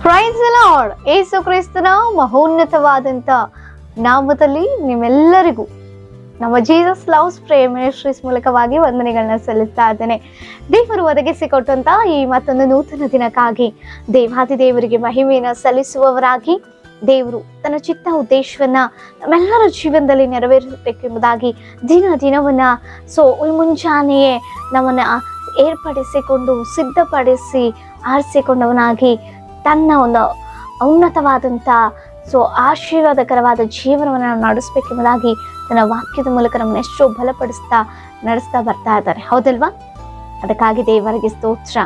Price the lord. ಯೇಸು ಕ್ರಿಸ್ತನ ಮಹೋನ್ನತವಾದಂತ ನಾಮದಲ್ಲಿ ನಿಮ್ಮೆಲ್ಲರಿಗೂ ನಮ್ಮ ಜೀಸಸ್ ಲವ್ಸ್ ಪ್ರೇಯರ್ ಮಿನಿಸ್ಟ್ರೀಸ್ ಮೂಲಕವಾಗಿ ವಂದನೆಗಳನ್ನ ಸಲ್ಲಿಸ್ತಾ ಇದ್ದೇನೆ. ದೇವರು ಒದಗಿಸಿಕೊಟ್ಟಂತ ಈ ಮತ್ತೊಂದು ನೂತನ ದಿನಕ್ಕಾಗಿ ದೇವಾದಿ ದೇವರಿಗೆ ಮಹಿಮೆಯನ್ನು ಸಲ್ಲಿಸುವವರಾಗಿ ದೇವರು ತನ್ನ ಚಿತ್ತ ಉದ್ದೇಶವನ್ನ ನಮ್ಮೆಲ್ಲರ ಜೀವನದಲ್ಲಿ ನೆರವೇರಿಸಬೇಕೆಂಬುದಾಗಿ ದಿನವನ್ನ ಮುಂಜಾನೆಯೇ ನಮ್ಮನ್ನ ಏರ್ಪಡಿಸಿಕೊಂಡು ಸಿದ್ಧಪಡಿಸಿ ಆರಿಸಿಕೊಂಡವನಾಗಿ ತನ್ನ ಒಂದು ಉನ್ನತವಾದಂಥ ಆಶೀರ್ವಾದಕರವಾದ ಜೀವನವನ್ನು ನಡೆಸಬೇಕೆಂಬುದಾಗಿ ತನ್ನ ವಾಕ್ಯದ ಮೂಲಕ ನಮ್ಮನ್ನು ಎಷ್ಟೋ ಬಲಪಡಿಸ್ತಾ ನಡೆಸ್ತಾ ಬರ್ತಾ ಇದ್ದಾರೆ, ಹೌದಲ್ವಾ? ಅದಕ್ಕಾಗಿ ದೇವರಿಗೆ ಸ್ತೋತ್ರ.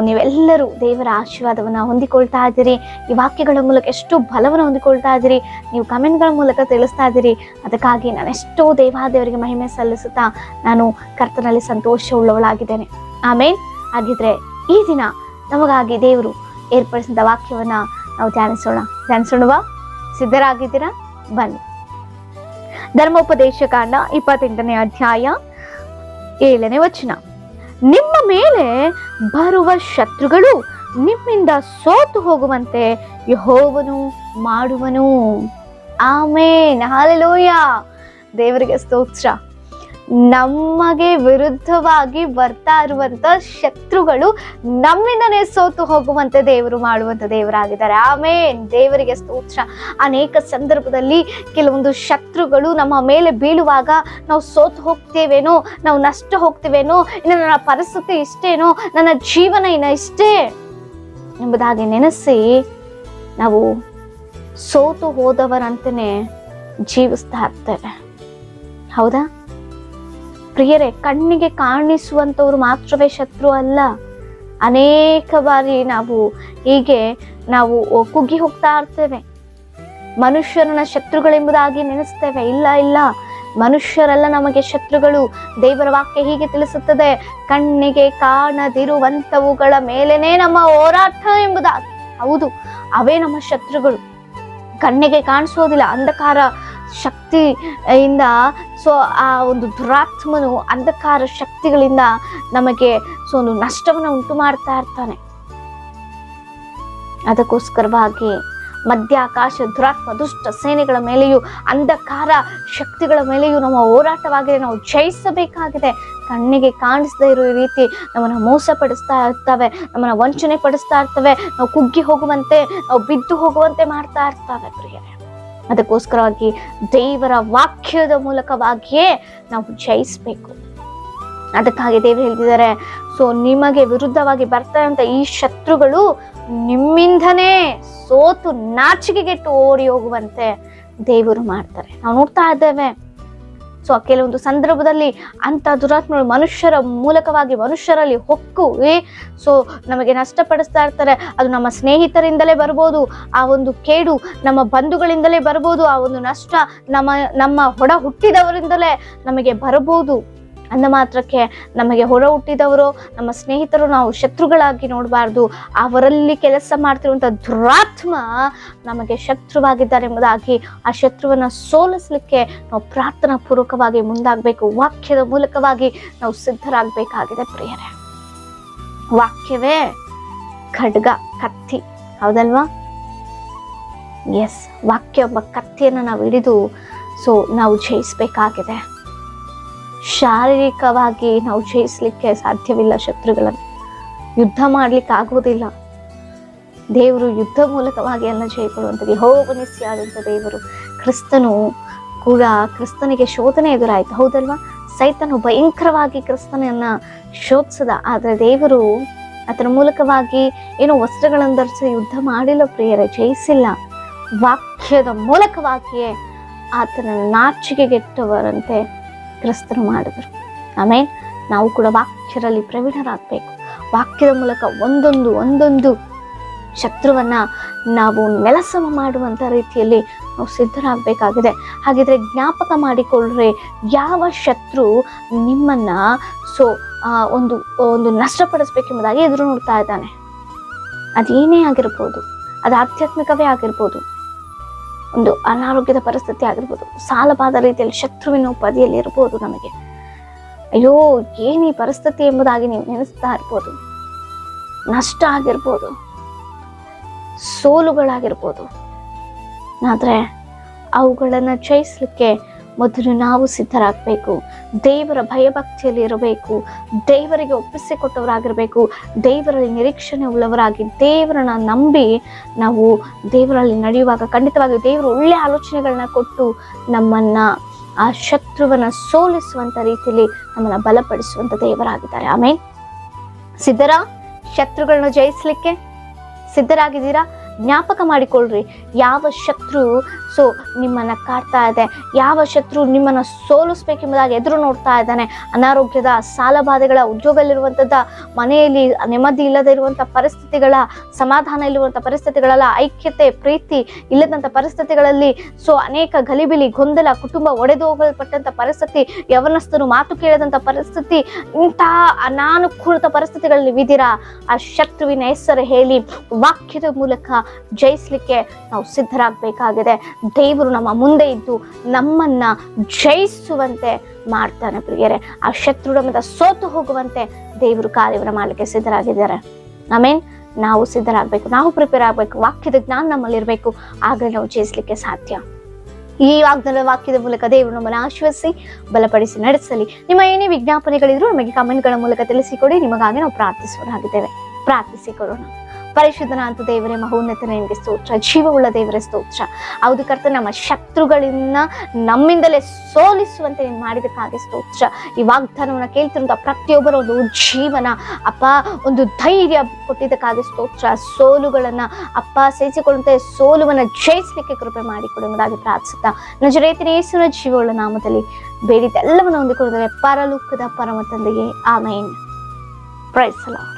ನೀವೆಲ್ಲರೂ ದೇವರ ಆಶೀರ್ವಾದವನ್ನು ಹೊಂದಿಕೊಳ್ತಾ ಇದ್ದೀರಿ. ಈ ವಾಕ್ಯಗಳ ಮೂಲಕ ಎಷ್ಟು ಬಲವನ್ನು ಹೊಂದಿಕೊಳ್ತಾ ಇದ್ದೀರಿ, ನೀವು ಕಮೆಂಟ್ಗಳ ಮೂಲಕ ತಿಳಿಸ್ತಾ ಇದ್ದೀರಿ. ಅದಕ್ಕಾಗಿ ನಾನು ಎಷ್ಟೋ ದೇವಾದೇವರಿಗೆ ಮಹಿಮೆ ಸಲ್ಲಿಸುತ್ತಾ ನಾನು ಕರ್ತನಲ್ಲಿ ಸಂತೋಷ ಉಳ್ಳವಳಾಗಿದ್ದೇನೆ. ಆಮೇಲೆ ಹಾಗಿದ್ರೆ ಈ ದಿನ ನಮಗಾಗಿ ದೇವರು ಏರ್ಪಡಿಸಿದ ವಾಕ್ಯವನ್ನ ನಾವು ಧ್ಯಾನಿಸೋಣವಾ? ಸಿದ್ಧರಾಗಿದ್ದೀರಾ? ಬನ್ನಿ. ಧರ್ಮೋಪದೇಶ ಕಾಂಡ 28ನೇ ಅಧ್ಯಾಯ 7ನೇ ವಚನ. ನಿಮ್ಮ ಮೇಲೆ ಬರುವ ಶತ್ರುಗಳು ನಿಮ್ಮಿಂದ ಸೋತು ಹೋಗುವಂತೆ ಯೆಹೋವನು ಮಾಡುವನು. ಆಮೇನ್, ಹಲ್ಲೆಲೂಯಾ. ದೇವರಿಗೆ ಸ್ತೋತ್ರ. ನಮಗೆ ವಿರುದ್ಧವಾಗಿ ಬರ್ತಾ ಇರುವಂತ ಶತ್ರುಗಳು ನಮ್ಮಿಂದನೇ ಸೋತು ಹೋಗುವಂತೆ ದೇವರು ಮಾಡುವಂತ ದೇವರಾಗಿದ್ದಾರೆ. ಆಮೇನ್, ದೇವರಿಗೆ ಸ್ತೋತ್ರ. ಅನೇಕ ಸಂದರ್ಭದಲ್ಲಿ ಕೆಲವೊಂದು ಶತ್ರುಗಳು ನಮ್ಮ ಮೇಲೆ ಬೀಳುವಾಗ ನಾವು ಸೋತು ಹೋಗ್ತೇವೇನೋ, ನಾವು ನಷ್ಟ ಹೋಗ್ತೇವೇನೋ, ಇನ್ನು ನನ್ನ ಪರಿಸ್ಥಿತಿ ಇಷ್ಟೇನೋ, ನನ್ನ ಜೀವನ ಇನ್ನ ಇಷ್ಟೇ ಎಂಬುದಾಗಿ ನೆನೆಸಿ ನಾವು ಸೋತು ಹೋದವರಂತೆಯೇ ಜೀವಿಸ್ತಾ ಇರ್ತೇವೆ, ಹೌದಾ? ಪ್ರಿಯರೇ, ಕಣ್ಣಿಗೆ ಕಾಣಿಸುವಂತವ್ರು ಮಾತ್ರವೇ ಶತ್ರು ಅಲ್ಲ. ಅನೇಕ ಬಾರಿ ನಾವು ಕುಗ್ಗಿ ಹೋಗ್ತಾ ಇರ್ತೇವೆ, ಮನುಷ್ಯರನ್ನ ಶತ್ರುಗಳೆಂಬುದಾಗಿ ನೆನೆಸ್ತೇವೆ. ಇಲ್ಲ, ಮನುಷ್ಯರೆಲ್ಲ ನಮಗೆ ಶತ್ರುಗಳು. ದೇವರ ವಾಕ್ಯ ಹೀಗೆ ತಿಳಿಸುತ್ತದೆ, ಕಣ್ಣಿಗೆ ಕಾಣದಿರುವಂತವುಗಳ ಮೇಲೇನೆ ನಮ್ಮ ಹೋರಾಟ ಎಂಬುದಾಗಿ. ಹೌದು, ಅವೇ ನಮ್ಮ ಶತ್ರುಗಳು. ಕಣ್ಣಿಗೆ ಕಾಣಿಸೋದಿಲ್ಲ, ಅಂಧಕಾರ ಶಕ್ತಿಯಿಂದ ಆ ಒಂದು ದುರಾತ್ಮನು ಅಂಧಕಾರ ಶಕ್ತಿಗಳಿಂದ ನಮಗೆ ಒಂದು ನಷ್ಟವನ್ನು ಉಂಟು ಮಾಡ್ತಾ ಇರ್ತಾನೆ. ಅದಕ್ಕೋಸ್ಕರವಾಗಿ ಮಧ್ಯಾಕಾಶ ದುರಾತ್ಮ ದುಷ್ಟ ಸೇನೆಗಳ ಮೇಲೆಯೂ ಅಂಧಕಾರ ಶಕ್ತಿಗಳ ಮೇಲೆಯೂ ನಮ್ಮ ಹೋರಾಟವಾಗಿದೆ. ನಾವು ಜಯಿಸಬೇಕಾಗಿದೆ. ಕಣ್ಣಿಗೆ ಕಾಣಿಸದೇ ಇರೋ ರೀತಿ ನಮ್ಮನ್ನು ಮೋಸಪಡಿಸ್ತಾ ಇರ್ತವೆ, ನಮ್ಮನ್ನ ವಂಚನೆ ಪಡಿಸ್ತಾ ಇರ್ತವೆ, ನಾವು ಕುಗ್ಗಿ ಹೋಗುವಂತೆ, ನಾವು ಬಿದ್ದು ಹೋಗುವಂತೆ ಮಾಡ್ತಾ ಇರ್ತವೆ ಪ್ರಿಯರೇ. ಅದಕ್ಕೋಸ್ಕರವಾಗಿ ದೇವರ ವಾಕ್ಯದ ಮೂಲಕವಾಗಿಯೇ ನಾವು ಜಯಿಸ್ಬೇಕು. ಅದಕ್ಕಾಗಿ ದೇವರು ಹೇಳ್ತಿದ್ದಾರೆ, ನಿಮಗೆ ವಿರುದ್ಧವಾಗಿ ಬರ್ತಾ ಇರುವಂತ ಈ ಶತ್ರುಗಳು ನಿಮ್ಮಿಂದನೇ ಸೋತು ನಾಚಿಕೆಗೆಟ್ಟು ಓಡಿ ಹೋಗುವಂತೆ ದೇವರು ಮಾಡ್ತಾರೆ. ನಾವು ನೋಡ್ತಾ ಇದ್ದೇವೆ. ಕೆಲವೊಂದು ಸಂದರ್ಭದಲ್ಲಿ ಅಂತ ದುರಾತ್ಮಗಳು ಮನುಷ್ಯರ ಮೂಲಕವಾಗಿ ಮನುಷ್ಯರಲ್ಲಿ ಹೊಕ್ಕು ನಮಗೆ ನಷ್ಟಪಡಿಸ್ತಾ ಇರ್ತಾರೆ. ಅದು ನಮ್ಮ ಸ್ನೇಹಿತರಿಂದಲೇ ಬರ್ಬೋದು, ಆ ಒಂದು ಕೇಡು ನಮ್ಮ ಬಂಧುಗಳಿಂದಲೇ ಬರ್ಬೋದು, ಆ ಒಂದು ನಷ್ಟ ನಮ್ಮ ಹೊಡ ಹುಟ್ಟಿದವರಿಂದಲೇ ನಮಗೆ ಬರಬಹುದು. ಅಂದ ಮಾತ್ರಕ್ಕೆ ನಮಗೆ ಹೊರ ಹುಟ್ಟಿದವರು ನಮ್ಮ ಸ್ನೇಹಿತರು ನಾವು ಶತ್ರುಗಳಾಗಿ ನೋಡಬಾರ್ದು. ಅವರಲ್ಲಿ ಕೆಲಸ ಮಾಡ್ತಿರುವಂತ ದುರಾತ್ಮ ನಮಗೆ ಶತ್ರುವಾಗಿದ್ದಾರೆ ಎಂಬುದಾಗಿ ಆ ಶತ್ರುವನ್ನ ಸೋಲಿಸ್ಲಿಕ್ಕೆ ನಾವು ಪ್ರಾರ್ಥನಾ ಪೂರ್ವಕವಾಗಿ ಮುಂದಾಗಬೇಕು. ವಾಕ್ಯದ ಮೂಲಕವಾಗಿ ನಾವು ಸಿದ್ಧರಾಗಬೇಕಾಗಿದೆ ಪ್ರಿಯರೇ. ವಾಕ್ಯವೇ ಖಡ್ಗ, ಕತ್ತಿ, ಹೌದಲ್ವಾ? ಎಸ್, ವಾಕ್ಯ ಎಂಬ ಕತ್ತಿಯನ್ನು ನಾವು ಹಿಡಿದು ನಾವು ಜಯಿಸಬೇಕಾಗಿದೆ. ಶಾರೀರಿಕವಾಗಿ ನಾವು ಜಯಿಸ್ಲಿಕ್ಕೆ ಸಾಧ್ಯವಿಲ್ಲ. ಶತ್ರುಗಳನ್ನು ಯುದ್ಧ ಮಾಡ್ಲಿಕ್ಕೆ ಆಗೋದಿಲ್ಲ. ದೇವರು ಯುದ್ಧ ಮೂಲಕವಾಗಿ ಎಲ್ಲ ಜಯಕೊಡುವಂಥದ್ದು. ಯೆಹೋವನಿಸಿಯಾದಂಥ ದೇವರು. ಕ್ರಿಸ್ತನಿಗೆ ಶೋಧನೆ ಎದುರಾಯ್ತು, ಹೌದಲ್ವಾ? ಸೈತನು ಭಯಂಕರವಾಗಿ ಕ್ರಿಸ್ತನನ್ನ ಶೋಧಿಸದ, ಆದ್ರೆ ದೇವರು ಅದರ ಮೂಲಕವಾಗಿ ಏನೋ ವಸ್ತ್ರಗಳನ್ನು ಧರಿಸಿ ಯುದ್ಧ ಮಾಡಿಲ್ಲ ಪ್ರಿಯರೇ, ಜಯಿಸಿಲ್ಲ. ವಾಕ್ಯದ ಮೂಲಕವಾಗಿಯೇ ಆತನ ನಾಚಿಕೆಗೆಟ್ಟವರಂತೆ ಕ್ರಿಸ್ತನು ಮಾಡಿದರು. ಆಮೇಲೆ ನಾವು ಕೂಡ ವಾಕ್ಯದಲ್ಲಿ ಪ್ರವೀಣರಾಗಬೇಕು. ವಾಕ್ಯದ ಮೂಲಕ ಒಂದೊಂದು ಶತ್ರುವನ್ನ ನಾವು ನೆಲಸಮ ಮಾಡುವಂತ ರೀತಿಯಲ್ಲಿ ನಾವು ಸಿದ್ಧರಾಗಬೇಕಾಗಿದೆ. ಹಾಗಿದ್ರೆ ಜ್ಞಾಪಕ ಮಾಡಿಕೊಳ್ಳ್ರೆ, ಯಾವ ಶತ್ರು ನಿಮ್ಮನ್ನ ಒಂದು ನಷ್ಟಪಡಿಸ್ಬೇಕೆಂಬುದಾಗಿ ಎದುರು ನೋಡ್ತಾ ಇದ್ದಾನೆ. ಅದೇನೇ ಆಗಿರ್ಬೋದು, ಅದು ಆಧ್ಯಾತ್ಮಿಕವೇ ಆಗಿರ್ಬೋದು, ಒಂದು ಅನಾರೋಗ್ಯದ ಪರಿಸ್ಥಿತಿ ಆಗಿರ್ಬೋದು, ಸಾಲಬಾದ ರೀತಿಯಲ್ಲಿ ಶತ್ರುವಿನ ಉಪಾಧಿಯಲ್ಲಿ ಇರ್ಬೋದು. ನಮಗೆ ಅಯ್ಯೋ ಏನ್ ಈ ಪರಿಸ್ಥಿತಿ ಎಂಬುದಾಗಿ ನೀವು ನೆನೆಸ್ತಾ ಇರ್ಬೋದು, ನಷ್ಟ ಆಗಿರ್ಬೋದು. ಸೋಲುಗಳಾಗಿರ್ಬೋದು. ಆದರೆ ಅವುಗಳನ್ನು ಜಯಿಸ್ಲಿಕ್ಕೆ ಮೊದಲು ನಾವು ಸಿದ್ಧರಾಗಬೇಕು. ದೇವರ ಭಯಭಕ್ತಿಯಲ್ಲಿ ಇರಬೇಕು, ದೇವರಿಗೆ ಒಪ್ಪಿಸಿಕೊಟ್ಟವರಾಗಿರಬೇಕು, ದೇವರಲ್ಲಿ ನಿರೀಕ್ಷಣೆ ಉಳ್ಳವರಾಗಿ ದೇವರನ್ನ ನಂಬಿ ನಾವು ದೇವರಲ್ಲಿ ನಡೆಯುವಾಗ ಖಂಡಿತವಾಗಿ ದೇವರು ಒಳ್ಳೆ ಆಲೋಚನೆಗಳನ್ನ ಕೊಟ್ಟು ನಮ್ಮನ್ನ ಆ ಶತ್ರುವನ್ನ ಸೋಲಿಸುವಂತ ರೀತಿಯಲ್ಲಿ ನಮ್ಮನ್ನ ಬಲಪಡಿಸುವಂತ ದೇವರಾಗಿದ್ದಾರೆ. ಆಮೇಲೆ ಸಿದ್ಧರಾ? ಶತ್ರುಗಳನ್ನ ಜಯಿಸ್ಲಿಕ್ಕೆ ಸಿದ್ಧರಾಗಿದ್ದೀರಾ? ಜ್ಞಾಪಕ ಮಾಡಿಕೊಳ್ಳ್ರಿ, ಯಾವ ಶತ್ರು ನಿಮ್ಮನ್ನ ಕಾಡ್ತಾ ಇದೆ, ಯಾವ ಶತ್ರು ನಿಮ್ಮನ್ನ ಸೋಲಿಸ್ಬೇಕೆಂಬುದಾಗಿ ಎದುರು ನೋಡ್ತಾ ಇದ್ದಾನೆ, ಅನಾರೋಗ್ಯದ, ಸಾಲಬಾಧೆಗಳ, ಉದ್ಯೋಗದಲ್ಲಿರುವಂಥದ್ದ, ಮನೆಯಲ್ಲಿ ನೆಮ್ಮದಿ ಇಲ್ಲದೆ ಇರುವಂಥ ಪರಿಸ್ಥಿತಿಗಳ, ಸಮಾಧಾನ ಇಲ್ಲುವಂಥ ಪರಿಸ್ಥಿತಿಗಳೆಲ್ಲ, ಐಕ್ಯತೆ ಪ್ರೀತಿ ಇಲ್ಲದಂಥ ಪರಿಸ್ಥಿತಿಗಳಲ್ಲಿ ಅನೇಕ ಗಲಿಬಿಲಿ, ಗೊಂದಲ, ಕುಟುಂಬ ಒಡೆದು ಹೋಗಲ್ಪಟ್ಟಂಥ ಪರಿಸ್ಥಿತಿ, ಯವನಸ್ಥರು ಮಾತು ಕೇಳದಂಥ ಪರಿಸ್ಥಿತಿ, ಇಂತಹ ಅನಾನುಕೂಲದ ಪರಿಸ್ಥಿತಿಗಳಲ್ಲಿ ವಿಧಿರಾ ಆ ಶತ್ರುವಿನ ಹೆಸರು ಹೇಳಿ ವಾಕ್ಯದ ಮೂಲಕ ಜಯಿಸ್ಲಿಕ್ಕೆ ನಾವು ಸಿದ್ಧರಾಗಬೇಕಾಗಿದೆ. ದೇವರು ನಮ್ಮ ಮುಂದೆ ಇದ್ದು ನಮ್ಮನ್ನ ಜಯಿಸುವಂತೆ ಮಾಡ್ತಾನೆ ಪ್ರಿಯರೇ. ಆ ಶತ್ರು ನಮ್ಮಿಂದ ಸೋತು ಹೋಗುವಂತೆ ದೇವರು ಕಾರ್ಯವನ್ನು ಮಾಡಲಿಕ್ಕೆ ಸಿದ್ಧರಾಗಿದ್ದಾರೆ. ಆಮೇನ್. ನಾವು ಸಿದ್ಧರಾಗಬೇಕು, ನಾವು ಪ್ರಿಪೇರ್ ಆಗಬೇಕು, ವಾಕ್ಯದ ಜ್ಞಾನ ನಮ್ಮಲ್ಲಿ ಇರಬೇಕು, ಆಗ ನಾವು ಜಯಿಸ್ಲಿಕ್ಕೆ ಸಾಧ್ಯ. ಈ ವಾಕ್ಯದ ಮೂಲಕ ದೇವರು ನಮ್ಮನ್ನು ಆಶ್ವಸಿಸಿ ಬಲಪಡಿಸಿ ನಡೆಸಲಿ. ನಿಮ್ಮ ಏನೇ ವಿಜ್ಞಾಪನೆಗಳಿದ್ರು ನಮಗೆ ಕಮೆಂಟ್ಗಳ ಮೂಲಕ ತಿಳಿಸಿಕೊಡಿ, ನಿಮಗಾಗಿ ನಾವು ಪ್ರಾರ್ಥಿಸುವರಾಗಿದ್ದೇವೆ. ಪ್ರಾರ್ಥಿಸಿಕೊಳ್ಳೋಣ. ಪರಿಶುದ್ಧನಾದ ದೇವರೇ, ಮಹೋನ್ನತನೇ ನಿಮಗೆ ಸ್ತೋತ್ರ, ಜೀವವುಳ್ಳ ದೇವರೇ ಸ್ತೋತ್ರ. ಹೌದು ಕರ್ತನೆ, ನಮ್ಮ ಶತ್ರುಗಳನ್ನ ನಮ್ಮಿಂದಲೇ ಸೋಲಿಸುವಂತೆ ನೀನು ಮಾಡಿದಕ್ಕಾಗಿ ಸ್ತೋತ್ರ. ಈ ವಾಗ್ದಾನವನ್ನು ಕೇಳ್ತಿರುವಂತಹ ಪ್ರತಿಯೊಬ್ಬರ ಒಂದು ಜೀವನ ಅಪ್ಪ ಒಂದು ಧೈರ್ಯ ಕೊಟ್ಟಿದ್ದಕ್ಕಾಗಿ ಸ್ತೋತ್ರ. ಸೋಲುಗಳನ್ನ ಅಪ್ಪ ಸಹಿಸಿಕೊಳ್ಳುವಂತೆ ಸೋಲುವನ್ನ ಜಯಿಸಲಿಕ್ಕೆ ಕೃಪೆ ಮಾಡಿಕೊಡುವುದಾಗಿ ಪ್ರಾರ್ಥಿಸುತ್ತಾ ನಜರೇತಿನ ಯೇಸುವಿನ ಜೀವವುಳ್ಳ ನಾಮದಲ್ಲಿ ಬೇಡಿದ್ದೆಲ್ಲವನ್ನು ಹೊಂದಿಕೊಳ್ಳುತ್ತೇವೆ ಪರಲೋಕದ ಪರಮ ತಂದೆಯೇ. ಆಮೇನ್. Praise the lord.